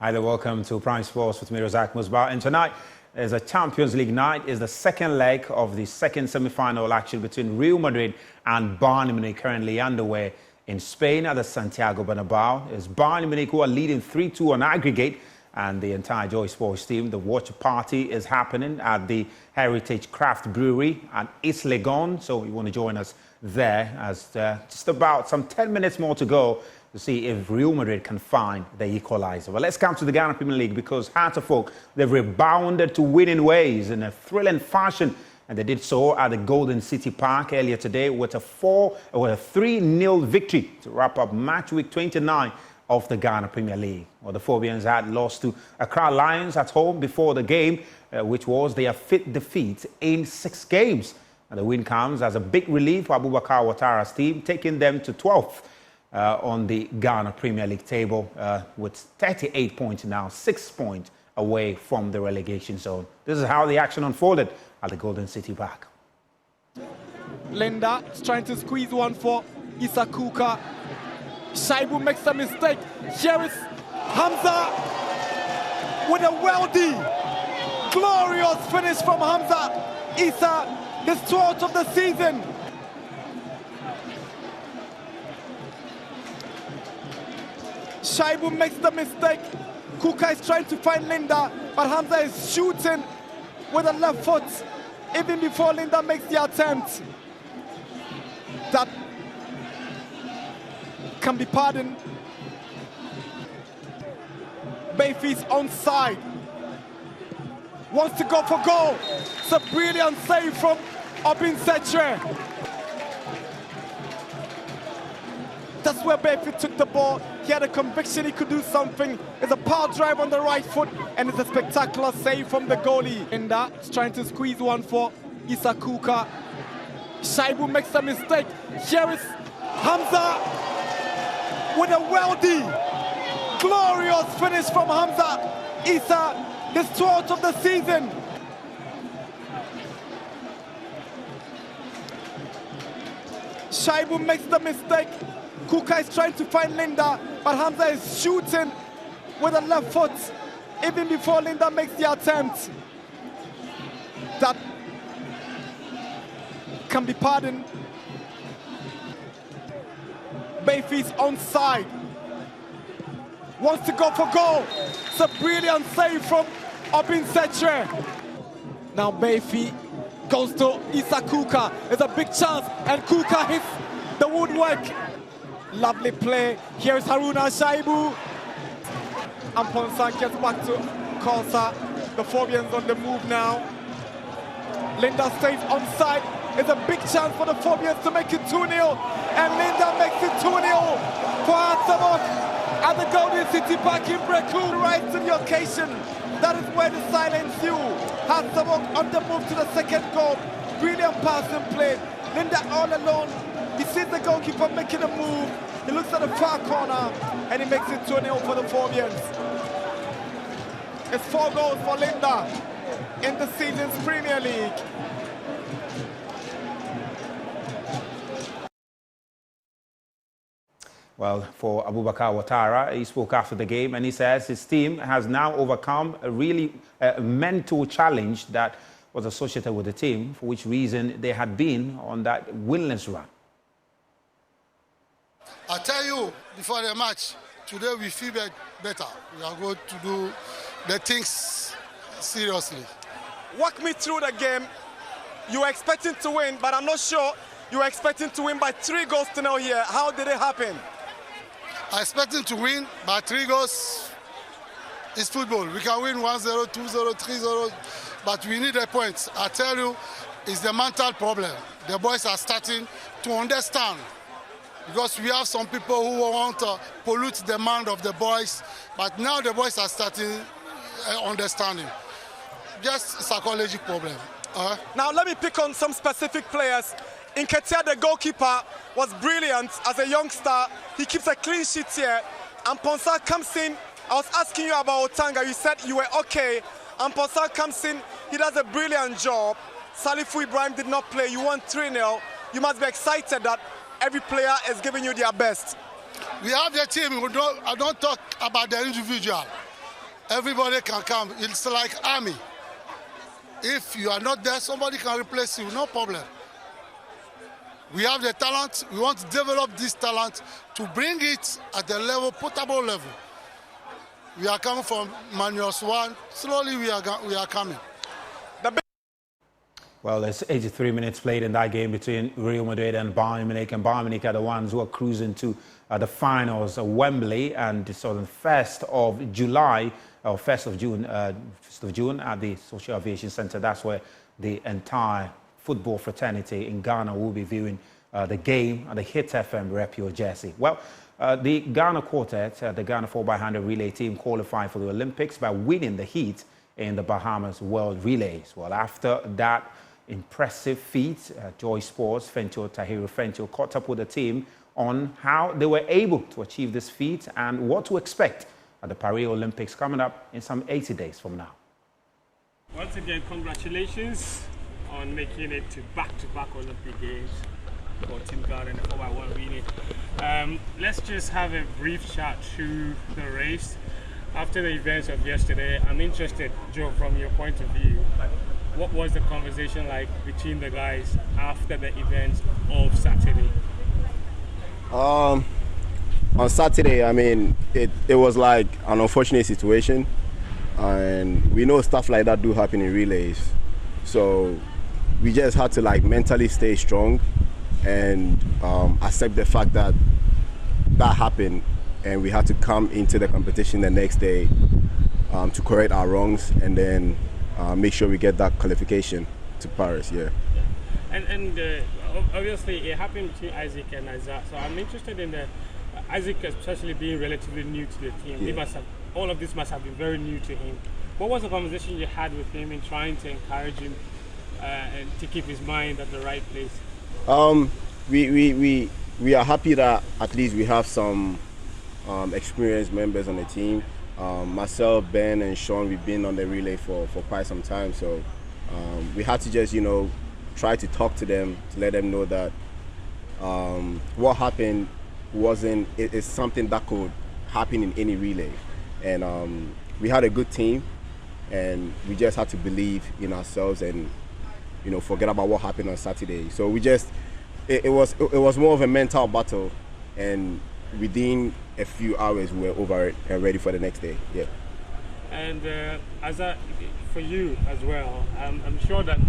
Hi there, welcome to Prime Sports with me, Razak Musbah. And tonight is a Champions League night. It's the second leg of the second semi-final action between Real Madrid and Bayern Munich, currently underway in Spain at the Santiago Bernabeu. It's Bayern Munich who are leading 3-2 on aggregate, and the entire Joysports team. The watch party is happening at the Heritage Craft Brewery at East Legon. So you want to join us there as just about some 10 minutes more to go to see if Real Madrid can find the equalizer. Well, let's come to the Ghana Premier League because Hearts of Oak, they've rebounded to winning ways in a thrilling fashion, and they did so at the Golden City Park earlier today with a 3-0 victory to wrap up match week 29 of the Ghana Premier League. Well, the Phobians had lost to Accra Lions at home before the game, which was their fifth defeat in 6 games. And the win comes as a big relief for Abubakar Ouattara's team, taking them to 12th on the Ghana Premier League table with 38 points now, 6 points away from the relegation zone. This is how the action unfolded at the Golden City Park. Linda is trying to squeeze one for Issa Kuka. Shaibu makes a mistake. Here is Hamza with a weldy. Glorious finish from Hamza. Issa, his 12th of the season. Shaibu makes the mistake. Kuka is trying to find Linda, but Hamza is shooting with a left foot even before Linda makes the attempt. That can be pardoned. Bayfi's onside. Wants to go for goal. It's a brilliant save from Obin Setre. That's where Bayfi took the ball. He had a conviction he could do something. It's a power drive on the right foot, and it's a spectacular save from the goalie. Linda is trying to squeeze one for Issa Kuka. Shaibu makes a mistake. Here is Hamza with a weldy. Glorious finish from Hamza. Issa, his 12th of the season. Shaibu makes the mistake. Kuka is trying to find Linda, but Hamza is shooting with a left foot even before Linda makes the attempt. That can be pardoned. Bayfi's onside. Wants to go for goal. It's a brilliant save from Obin Setre. Now Bayfi goes to Issa Kuka. It's a big chance, and Kuka hits the woodwork. Lovely play. Here's Haruna Shaibu. Amponsa gets back to Kosa. The Phobians on the move now. Linda stays onside. It's a big chance for the Phobians to make it 2-0. And Linda makes it 2-0 for Hearts of Oak at the Golden City Park in Breku. Right to the occasion. That is where the silence you. Hearts of Oak on the move to the second goal. Brilliant passing play. Linda all alone. He sees the goalkeeper making a move. He looks at the far corner and he makes it 2-0 for the Phobians. It's 4 goals for Linda in the season's Premier League. Well, for Abubakar Ouattara, he spoke after the game and he says his team has now overcome a really mental challenge that was associated with the team, for which reason they had been on that winless run. I tell you, before the match, today we feel better. We are going to do the things seriously. Walk me through the game. You were expecting to win, but I'm not sure you were expecting to win by 3 goals to 0 here. How did it happen? I expecting to win by 3 goals. It's football. We can win 1-0, 2-0, 3-0, but we need a point. I tell you, it's the mental problem. The boys are starting to understand, because we have some people who want to pollute the mind of the boys, but now the boys are starting understanding. Just psychology problem. Now let me pick on some specific players. Nketiah, the goalkeeper, was brilliant as a youngster. He keeps a clean sheet here. And Ponsa comes in. I was asking you about Otanga. You said you were okay. And Ponsa comes in. He does a brilliant job. Salifu Ibrahim did not play. You won 3-0. You must be excited that every player is giving you their best. We have the team. I don't talk about the individual. everybody can come. It's like army. If you are not there, somebody can replace you, no problem. We have the talent. We want to develop this talent to bring it at the level, potable level. We are coming from -1. Slowly we are coming. Well, there's 83 minutes played in that game between Real Madrid and Bayern Munich. And Bayern Munich are the ones who are cruising to the finals at Wembley. And it's on the 1st of July, or 1st of June at the Social Aviation Centre. That's where the entire football fraternity in Ghana will be viewing the game at the Hit FM Rep Your Jersey. Well, the Ghana quartet, the Ghana 4x100 relay team, qualified for the Olympics by winning the heat in the Bahamas World Relays. Well, after that impressive feat, Joysports, Tahiru Fencho caught up with the team on how they were able to achieve this feat and what to expect at the Paris Olympics coming up in some 80 days from now. Once again, congratulations on making it to back-to-back Olympic Games for Team Ghana in the 4x1 relay. Let's just have a brief chat through the race. After the events of yesterday, I'm interested, Joe, from your point of view, what was the conversation like between the guys after the events of Saturday? On Saturday, I mean, it was like an unfortunate situation, and we know stuff like that do happen in relays. So we just had to like mentally stay strong and accept the fact that that happened, and we had to come into the competition the next day to correct our wrongs and then make sure we get that qualification to Paris. Yeah. And obviously it happened between Isaac and Isaac. So I'm interested in Isaac, especially being relatively new to the team. Yeah. All of this must have been very new to him. What was the conversation you had with him in trying to encourage him and to keep his mind at the right place? We are happy that at least we have some experienced members on the team. Myself, Ben, and Sean, we've been on the relay for quite some time, so we had to just, try to talk to them to let them know that what happened it's something that could happen in any relay, and we had a good team, and we just had to believe in ourselves and forget about what happened on Saturday. So we just it was more of a mental battle, and within a few hours we were over it and ready for the next day. Yeah. And for you as well, I'm sure that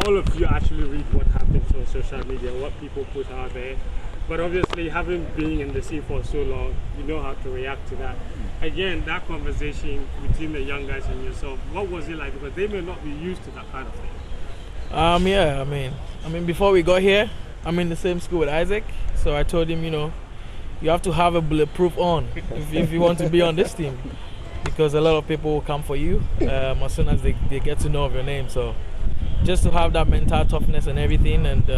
all of you actually read what happens on social media, what people put out there. But obviously, having been in the scene for so long, you know how to react to that. Again, that conversation between the young guys and yourself, what was it like? Because they may not be used to that kind of thing. Yeah, I mean, before we got here, I'm in the same school with Isaac, so I told him, you have to have a bulletproof on if you want to be on this team, because a lot of people will come for you as soon as they get to know of your name. So just to have that mental toughness and everything, and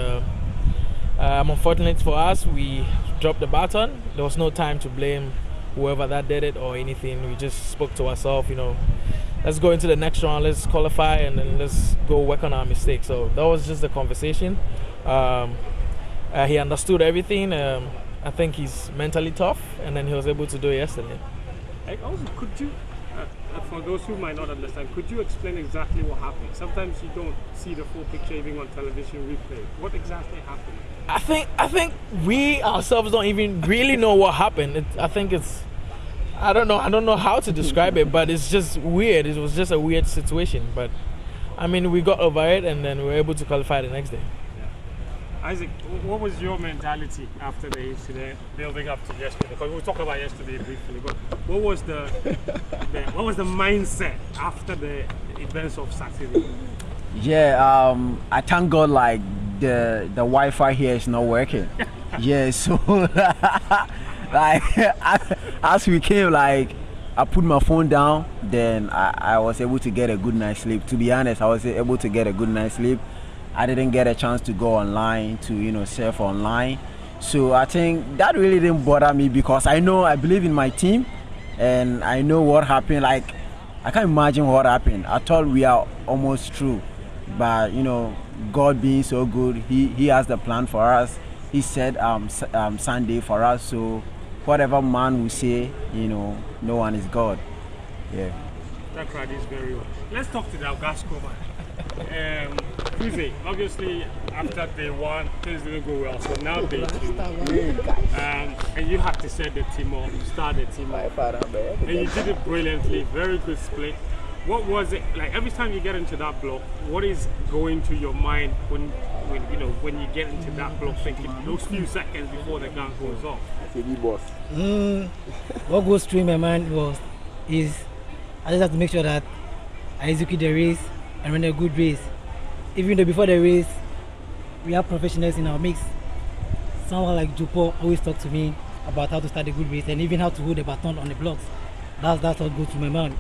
unfortunately for us, we dropped the baton. There was no time to blame whoever that did it or anything. We just spoke to ourselves, let's go into the next round, let's qualify, and then let's go work on our mistakes. So that was just the conversation. He understood everything. I think he's mentally tough, and then he was able to do it yesterday. Also, could you, for those who might not understand, could you explain exactly what happened? Sometimes you don't see the full picture even on television replay. What exactly happened? I think we ourselves don't even really know what happened. I don't know how to describe it, but it's just weird. It was just a weird situation, but I mean, we got over it, and then we were able to qualify the next day. Isaac, what was your mentality after the incident, building up to yesterday? Because we'll talk about yesterday briefly, but what was the mindset after the events of Saturday? Yeah, I thank God like the Wi-Fi here is not working. Yeah, so like as we came, like I put my phone down, then I was able to get a good night's sleep. To be honest, I was able to get a good night's sleep. I didn't get a chance to go online to surf online, so I think that really didn't bother me because I believe in my team, and I know what happened. Like I can't imagine what happened. I thought we are almost through, but God being so good, He has the plan for us. He said Sunday for us. So whatever man will say, no one is God. Yeah. That crowd is very well. Let's talk to the Algasco man. Kuze, obviously after day one, things didn't go well, so now day two. And you had to set the team up, start the team up. And you did it brilliantly, very good split. What was it like every time you get into that block? What is going through your mind when you get into that block, thinking those few seconds before the gun goes off? What goes through my mind is I just have to make sure that I execute the race and run a good race. Even though before the race we have professionals in our mix. Someone like Jupo always talk to me about how to start a good race and even how to hold the baton on the blocks. That's what goes through my mind.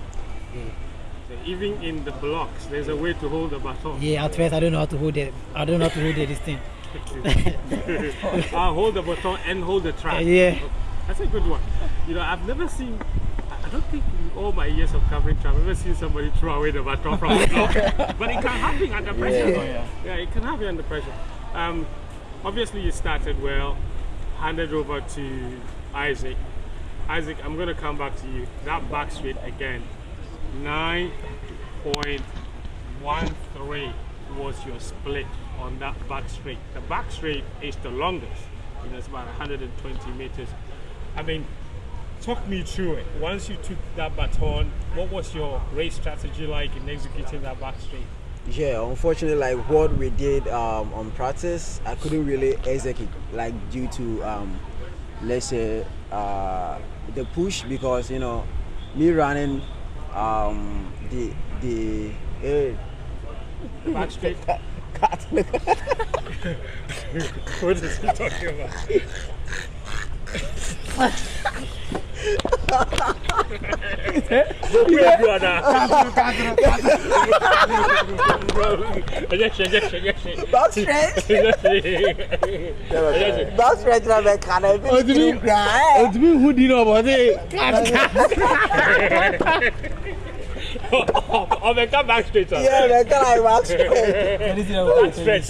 Yeah. So even in the blocks, there's a way to hold the baton. Yeah, at first I don't know how to hold it. I don't know how to hold this thing. I'll hold the baton and hold the track. Yeah. That's a good one. I've never seen, I don't think in all my years of covering track, I've never seen somebody throw away the baton from the block. But it can happen under pressure. Yeah, it can happen under pressure. Obviously you started well, handed over to Isaac. Isaac, I'm going to come back to you. That back straight again, 9.13 was your split on that back straight. The back straight is the longest. It's about 120 meters. I mean, talk me through it. Once you took that baton, what was your race strategy like in executing that back straight? Yeah, unfortunately, like what we did on practice, I couldn't really execute, like due to let's say the push, because me running the back straight. What is he talking about? Oh, they come back straight. Yeah, they come like back straight. Back stretch.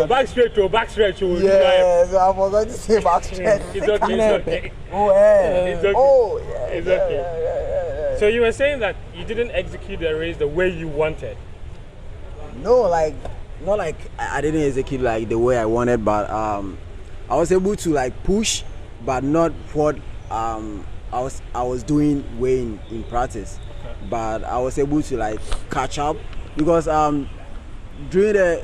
Back straight to back stretch. Yeah, so I forgot to say back stretch. It's okay. Oh, yeah. It's okay. Oh, yeah. It's okay. Yeah. So you were saying that you didn't execute the race the way you wanted. No, not like I didn't execute like the way I wanted, but I was able to like push, but not what I was doing way in practice. Okay. But I was able to like catch up because during the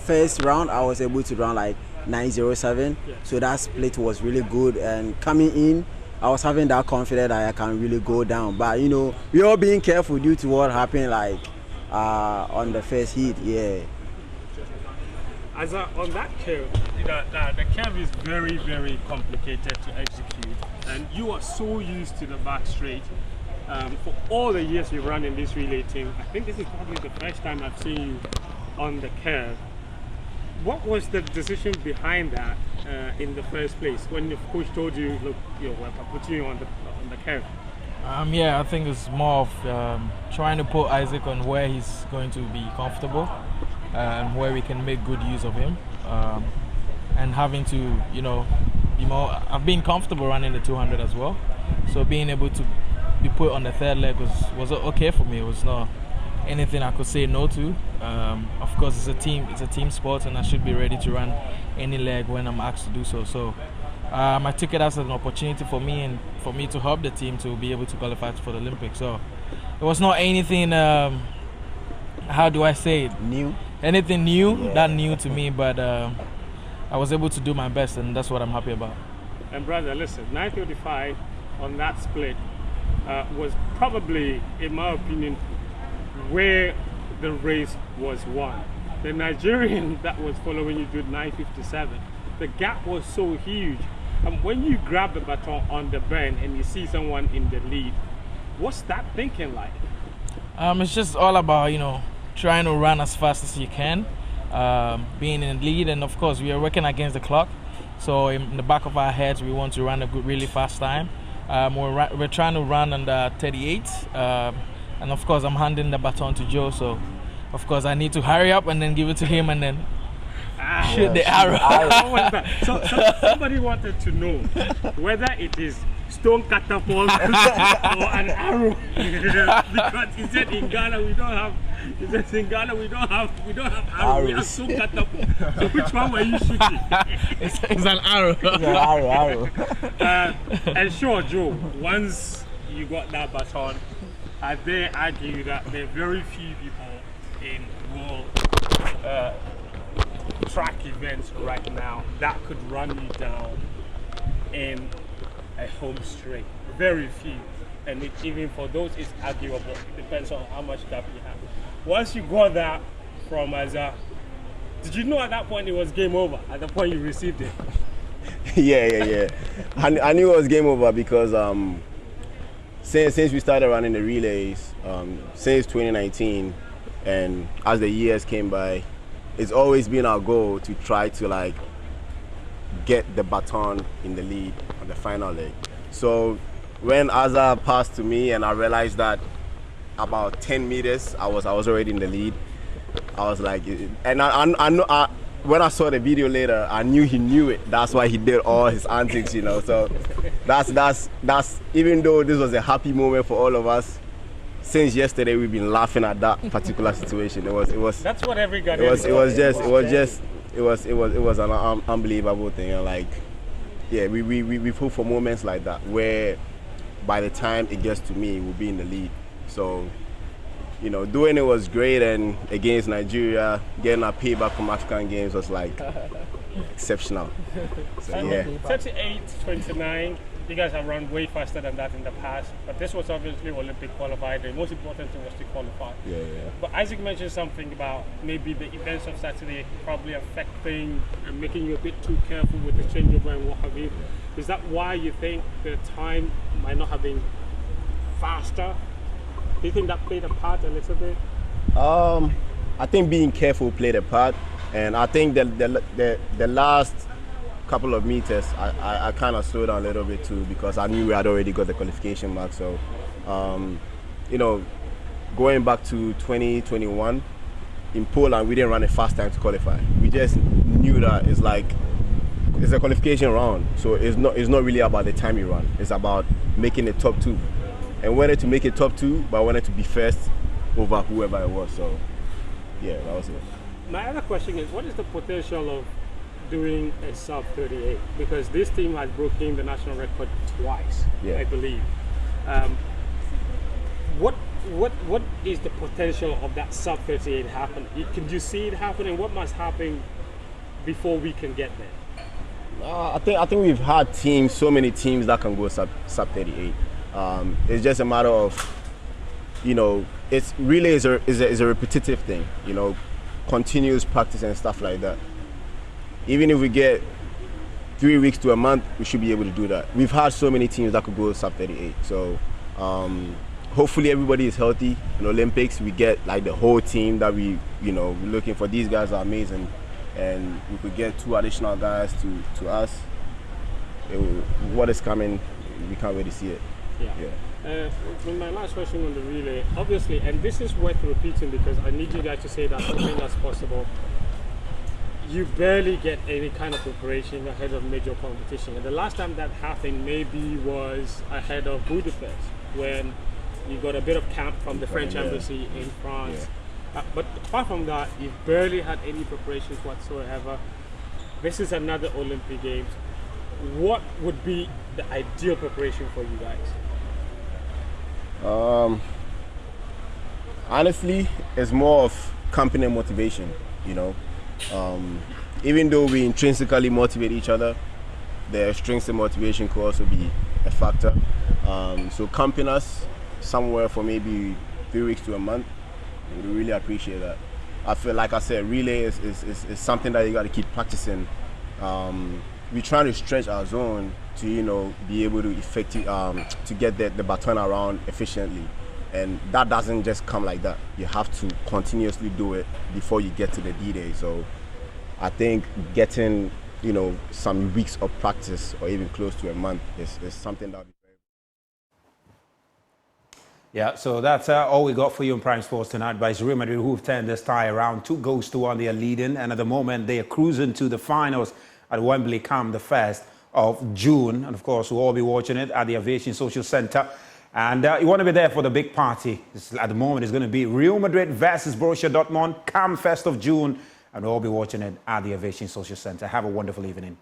first round I was able to run like 9:07, so that split was really good, and coming in I was having that confidence that I can really go down. But we all being careful due to what happened like on the first heat. Yeah. As on that curve, the curve is very, very complicated to execute, and you are so used to the back straight. For all the years you've run in this relay team, I think this is probably the first time I've seen you on the curve. What was the decision behind that in the first place when the coach told you, look, we're putting you on the curve? Yeah, I think it's more of trying to put Isaac on where he's going to be comfortable and where we can make good use of him, and having to, be more. I've been comfortable running the 200 as well, so being able to be put on the third leg was okay for me. It was not anything I could say no to. Of course, it's a team sport, and I should be ready to run any leg when I'm asked to do so. So I took it as an opportunity for me and for me to help the team to be able to qualify for the Olympics. So it was not anything. How do I say it? New. Anything new? Yeah. That new to me, but I was able to do my best, and that's what I'm happy about. And brother, listen, 9:35 on that split was probably, in my opinion, where the race was won. The Nigerian that was following you did 9:57. The gap was so huge. And when you grab the baton on the bend and you see someone in the lead, what's that thinking like? It's just all about, trying to run as fast as you can, being in the lead, and of course we are working against the clock. So in the back of our heads, we want to run a really fast time. We're trying to run under 38, and of course I'm handing the baton to Joe. So of course I need to hurry up and then give it to him and then shoot the arrow. So somebody wanted to know whether it is stone catapult or an arrow? Because he said in Ghana we don't have. He says in Ghana we don't have arrow. We have stone catapult. So which one were you shooting? It's an arrow. It's an arrow. And sure, Joe, once you got that baton, I dare argue that there are very few people in world track events right now that could run you down in a home straight. Very few. And even for those, it's arguable. It depends on how much gap you have. Once you got that from Azar, did you know at that point it was game over? At the point you received it? Yeah. I knew it was game over because since we started running the relays, since 2019, and as the years came by, it's always been our goal to try to like get the baton in the lead on the final leg. So when Azar passed to me and I realized that about 10 meters I was already in the lead, I was like, and I know when I saw the video later, I knew he knew it. That's why he did all his antics, you know. So that's even though this was a happy moment for all of us, since yesterday we've been laughing at that particular situation. It was. That's what every guy. It was an unbelievable thing, and like, yeah, we hope for moments like that where by the time it gets to me, we'll be in the lead. So, you know, doing it was great, and against Nigeria, getting our payback from African Games was like exceptional. So, yeah. 38-29. You guys have run way faster than that in the past, but this was obviously Olympic qualified. The most important thing was to qualify. Yeah. But Isaac mentioned something about maybe the events of Saturday probably affecting and making you a bit too careful with the changeover and what have you. Is that why you think the time might not have been faster? Do you think that played a part a little bit? I think being careful played a part, and I think the last couple of meters I kind of slowed down a little bit too, because I knew we had already got the qualification mark. So you know, going back to 2021 in Poland, we didn't run a fast time to qualify. We just knew that it's a qualification round, so it's not really about the time you run. It's about making the top two, and wanted to make it top two, but I wanted to be first over whoever it was. So yeah, that was it. My other question is, what is the potential of doing a sub 38? Because this team has broken the national record twice, I believe. What is the potential of that sub 38 happening? Can you see it happening? What must happen before we can get there? I think we've had teams, so many teams that can go sub 38. It's just a matter of, you know, it's really is a repetitive thing, you know, continuous practice and stuff like that. Even if we get 3 weeks to a month, we should be able to do that. We've had so many teams that could go sub 38. So hopefully everybody is healthy. In Olympics, we get like the whole team that we're looking for. These guys are amazing, and we could get 2 additional guys to us. What is coming, we can't really see it. My last question on the relay, obviously, and this is worth repeating because I need you guys to say that something that's possible. You barely get any kind of preparation ahead of major competition. And the last time that happened maybe was ahead of Budapest, when you got a bit of camp from the French embassy in France. But apart from that, you've barely had any preparations whatsoever. This is another Olympic Games. What would be the ideal preparation for you guys? Honestly, it's more of company motivation, you know. Even though we intrinsically motivate each other, the extrinsic motivation could also be a factor. So camping us somewhere for maybe 3 weeks to a month, we really appreciate that. I feel like I said, relay is something that you got to keep practicing. We're trying to stretch our zone to, you know, be able to to get the baton around efficiently. And that doesn't just come like that. You have to continuously do it before you get to the D-Day. So I think getting, you know, some weeks of practice or even close to a month is something that. Yeah, so that's all we got for you in Prime Sports tonight. By Real Madrid, who've turned this tie around 2-1. They are leading, and at the moment they are cruising to the finals at Wembley come the 1st of June. And of course, we'll all be watching it at the Aviation Social Center. And you want to be there for the big party. At the moment, it's going to be Real Madrid versus Borussia Dortmund, Camp Fest of June. And we'll all be watching it at the Aviation Social Center. Have a wonderful evening.